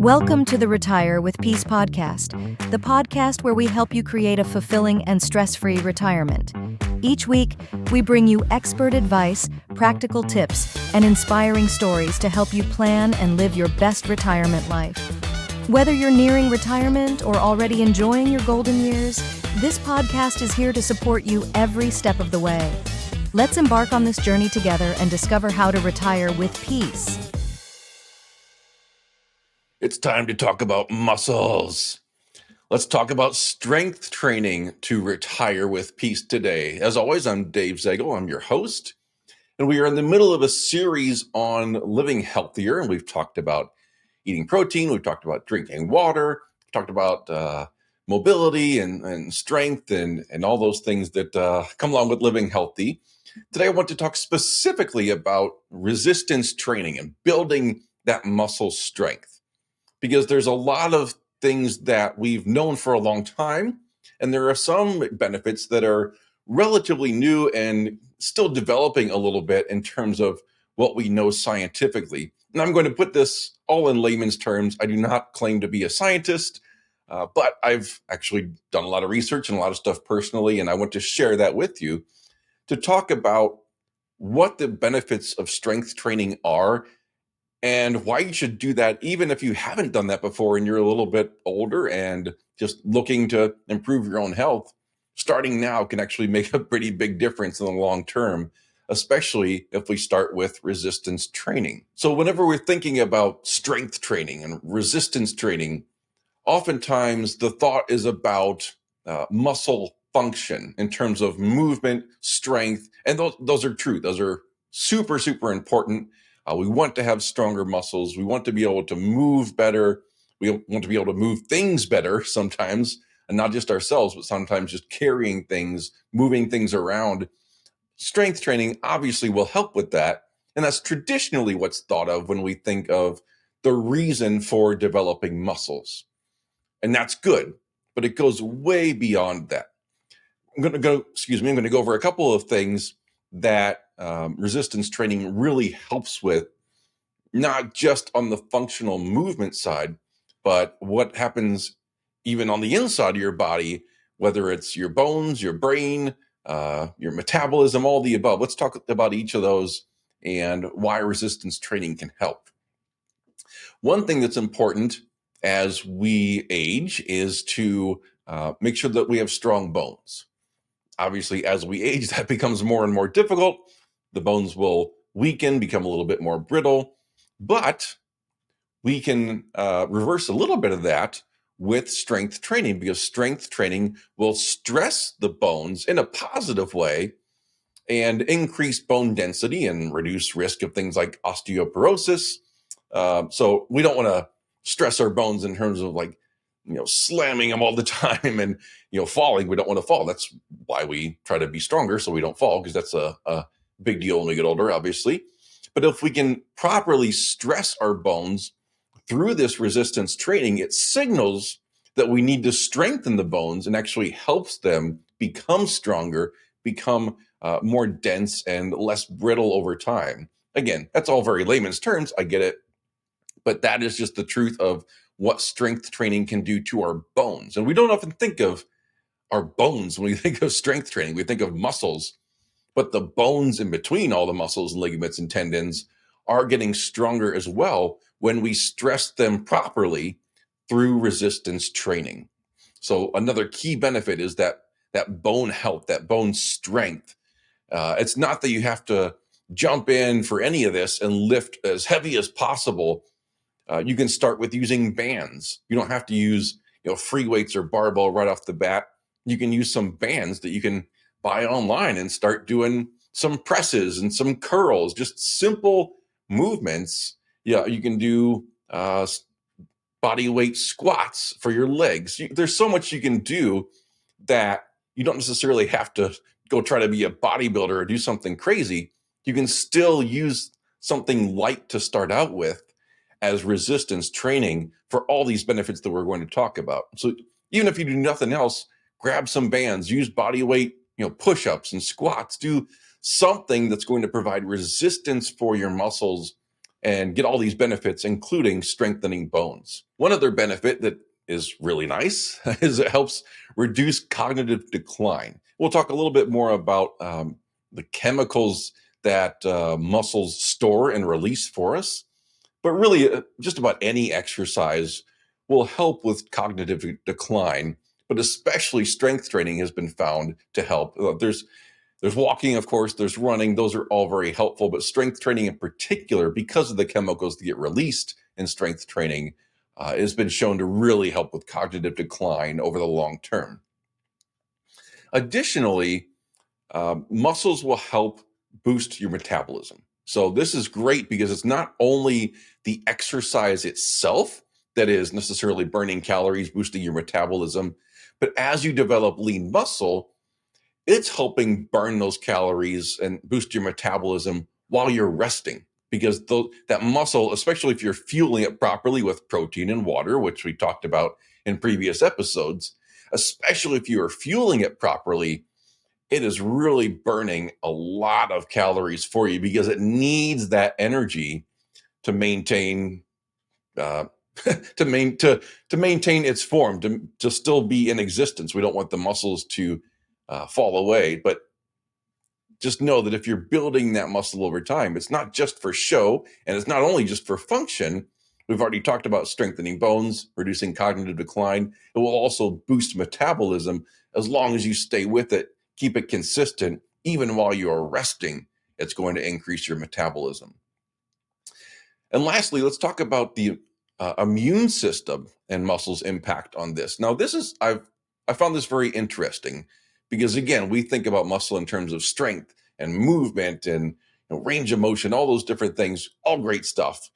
Welcome to the Retire with Peace podcast, the podcast where we help you create a fulfilling and stress-free retirement. Each week, we bring you expert advice, practical tips, and inspiring stories to help you plan and live your best retirement life. Whether you're nearing retirement or already enjoying your golden years, this podcast is here to support you every step of the way. Let's embark on this journey together and discover how to retire with peace. It's time to talk about muscles. Let's talk about strength training to retire with peace today. As always, I'm Dave Zaegel. I'm your host, and we are in the middle of a series on living healthier. And we've talked about eating protein. We've talked about drinking water. We've talked about mobility and strength and all those things that come along with living healthy. Today, I want to talk specifically about resistance training and building that muscle strength. Because there's a lot of things that we've known for a long time, and there are some benefits that are relatively new and still developing a little bit in terms of what we know scientifically. And I'm going to put this all in layman's terms. I do not claim to be a scientist, but I've actually done a lot of research and a lot of stuff personally, and I want to share that with you to talk about what the benefits of strength training are and why you should do that even if you haven't done that before and you're a little bit older and just looking to improve your own health. Starting now can actually make a pretty big difference in the long term, especially if we start with resistance training. So whenever we're thinking about strength training and resistance training, oftentimes the thought is about muscle function in terms of movement, strength, and those are true. Those are super, super important. We want to have stronger muscles. We want to be able to move better. We want to be able to move things better sometimes, and not just ourselves, but sometimes just carrying things, moving things around. Strength training obviously will help with that. And that's traditionally what's thought of when we think of the reason for developing muscles. And that's good, but it goes way beyond that. I'm going to go over a couple of things that resistance training really helps with, not just on the functional movement side, but what happens even on the inside of your body, whether it's your bones, your brain, your metabolism, all the above. Let's talk about each of those and why resistance training can help. One thing that's important as we age is to make sure that we have strong bones. Obviously, as we age, that becomes more and more difficult. The bones will weaken, become a little bit more brittle, but we can reverse a little bit of that with strength training, because strength training will stress the bones in a positive way and increase bone density and reduce risk of things like osteoporosis. So we don't want to stress our bones in terms of slamming them all the time and, falling. We don't want to fall. That's why we try to be stronger so we don't fall, because that's a big deal when we get older, obviously. But if we can properly stress our bones through this resistance training, it signals that we need to strengthen the bones and actually helps them become stronger, become more dense and less brittle over time. Again, that's all very layman's terms. I get it. But that is just the truth of what strength training can do to our bones. And we don't often think of our bones when we think of strength training. We think of muscles, but the bones in between all the muscles and ligaments and tendons are getting stronger as well when we stress them properly through resistance training. So another key benefit is that bone health, that bone strength. It's not that you have to jump in for any of this and lift as heavy as possible. You can start with using bands. You don't have to use free weights or barbell right off the bat. You can use some bands that you can buy online and start doing some presses and some curls, just simple movements. Yeah, you can do body weight squats for your legs. There's so much you can do that you don't necessarily have to go try to be a bodybuilder or do something crazy. You can still use something light to start out with as resistance training for all these benefits that we're going to talk about. So even if you do nothing else, grab some bands, use body weight, push-ups and squats, do something that's going to provide resistance for your muscles and get all these benefits, including strengthening bones. One other benefit that is really nice is it helps reduce cognitive decline. We'll talk a little bit more about the chemicals that muscles store and release for us. But really, just about any exercise will help with cognitive decline, but especially strength training has been found to help. There's walking, of course, there's running. Those are all very helpful, but strength training in particular, because of the chemicals that get released in strength training, has been shown to really help with cognitive decline over the long term. Additionally, muscles will help boost your metabolism. So this is great because it's not only the exercise itself that is necessarily burning calories, boosting your metabolism, but as you develop lean muscle, it's helping burn those calories and boost your metabolism while you're resting. Because that muscle, especially if you're fueling it properly with protein and water, which we talked about in previous episodes, especially if you are fueling it properly, it is really burning a lot of calories for you because it needs that energy to maintain to maintain its form, to still be in existence. We don't want the muscles to fall away, but just know that if you're building that muscle over time, it's not just for show, and it's not only just for function. We've already talked about strengthening bones, reducing cognitive decline. It will also boost metabolism as long as you stay with it, keep it consistent. Even while you are resting, it's going to increase your metabolism. And lastly, let's talk about the immune system and muscles' impact on this. Now, I found this very interesting because, again, we think about muscle in terms of strength and movement and range of motion, all those different things, all great stuff.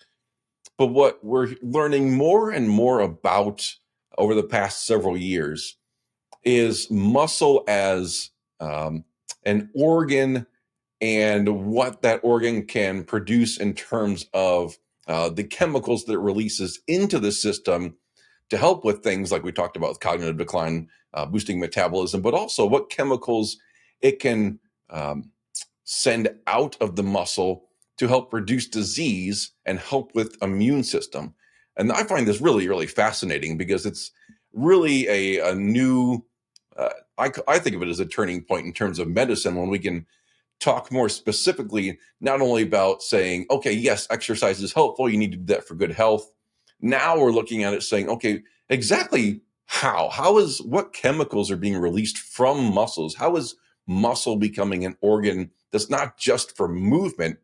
But what we're learning more and more about over the past several years is muscle as an organ and what that organ can produce in terms of the chemicals that it releases into the system to help with things like we talked about with cognitive decline, boosting metabolism, but also what chemicals it can send out of the muscle to help reduce disease and help with immune system. And I find this really, really fascinating because it's really a new, I think of it as a turning point in terms of medicine when we can talk more specifically, not only about saying, okay, yes, exercise is helpful. You need to do that for good health. Now we're looking at it saying, okay, exactly what chemicals are being released from muscles? How is muscle becoming an organ that's not just for movement,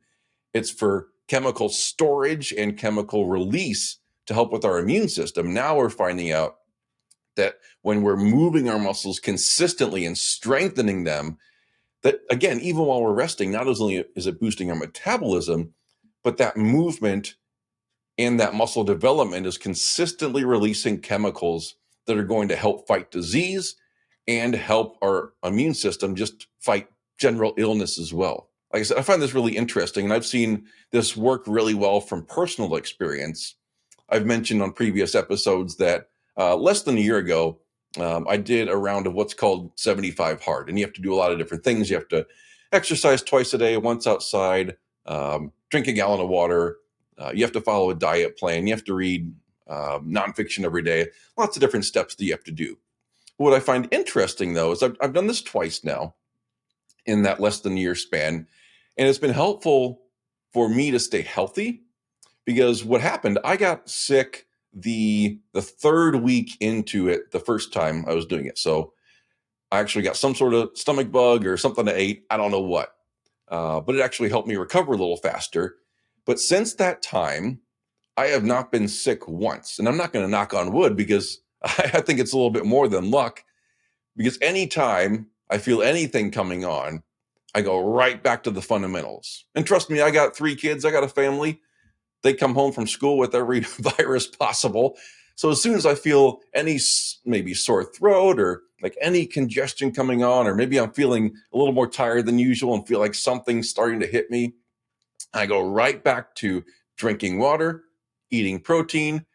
it's for chemical storage and chemical release to help with our immune system. Now we're finding out that when we're moving our muscles consistently and strengthening them, that again, even while we're resting, not only is it boosting our metabolism, but that movement and that muscle development is consistently releasing chemicals that are going to help fight disease and help our immune system just fight general illness as well. Like I said, I find this really interesting, and I've seen this work really well from personal experience. I've mentioned on previous episodes that less than a year ago, I did a round of what's called 75 hard, and you have to do a lot of different things. You have to exercise twice a day, once outside, drink a gallon of water. You have to follow a diet plan. You have to read nonfiction every day. Lots of different steps that you have to do. What I find interesting, though, is I've done this twice now in that less than a year span, and it's been helpful for me to stay healthy because what happened, I got sick the third week into it the first time I was doing it. So I actually got some sort of stomach bug or something I ate. I don't know what, but it actually helped me recover a little faster. But since that time, I have not been sick once. And I'm not going to knock on wood because I think it's a little bit more than luck, because anytime I feel anything coming on, I go right back to the fundamentals. And trust me, I got 3 kids, I got a family. They come home from school with every virus possible. So as soon as I feel any maybe sore throat or like any congestion coming on, or maybe I'm feeling a little more tired than usual and feel like something's starting to hit me, I go right back to drinking water, eating protein,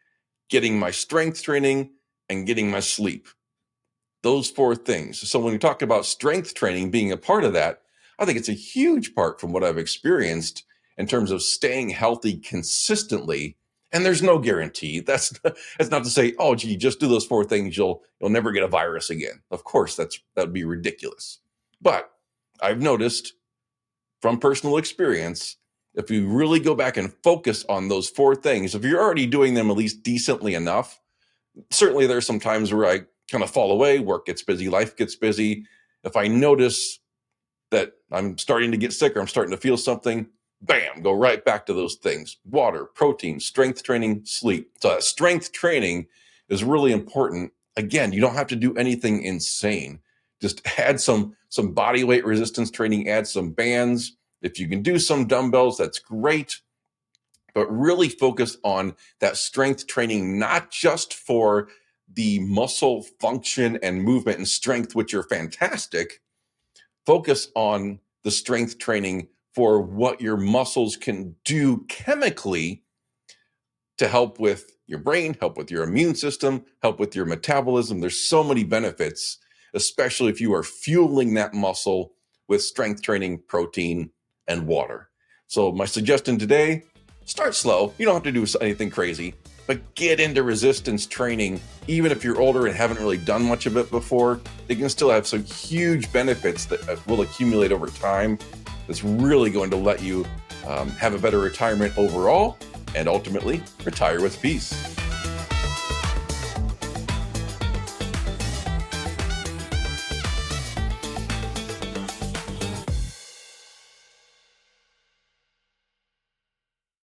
getting my strength training, and getting my sleep. Those 4 things. So when we talk about strength training being a part of that, I think it's a huge part from what I've experienced. in terms of staying healthy consistently. And there's no guarantee. That's not to say, oh, gee, just do those 4 things, you'll never get a virus again. Of course, that would be ridiculous. But I've noticed from personal experience, if you really go back and focus on those 4 things, if you're already doing them at least decently enough, certainly there's some times where I kind of fall away, work gets busy, life gets busy. If I notice that I'm starting to get sick or I'm starting to feel something, bam, go right back to those things: water, protein, strength training, sleep. So that strength training is really important. Again, you don't have to do anything insane. Just add some body weight resistance training, add some bands. If you can do some dumbbells, that's great. But really focus on that strength training, not just for the muscle function and movement and strength, which are fantastic. Focus on the strength training for what your muscles can do chemically to help with your brain, help with your immune system, help with your metabolism. There's so many benefits, especially if you are fueling that muscle with strength training, protein, and water. So my suggestion today: start slow. You don't have to do anything crazy, but get into resistance training. Even if you're older and haven't really done much of it before, you can still have some huge benefits that will accumulate over time. That's really going to let you have a better retirement overall and ultimately retire with peace.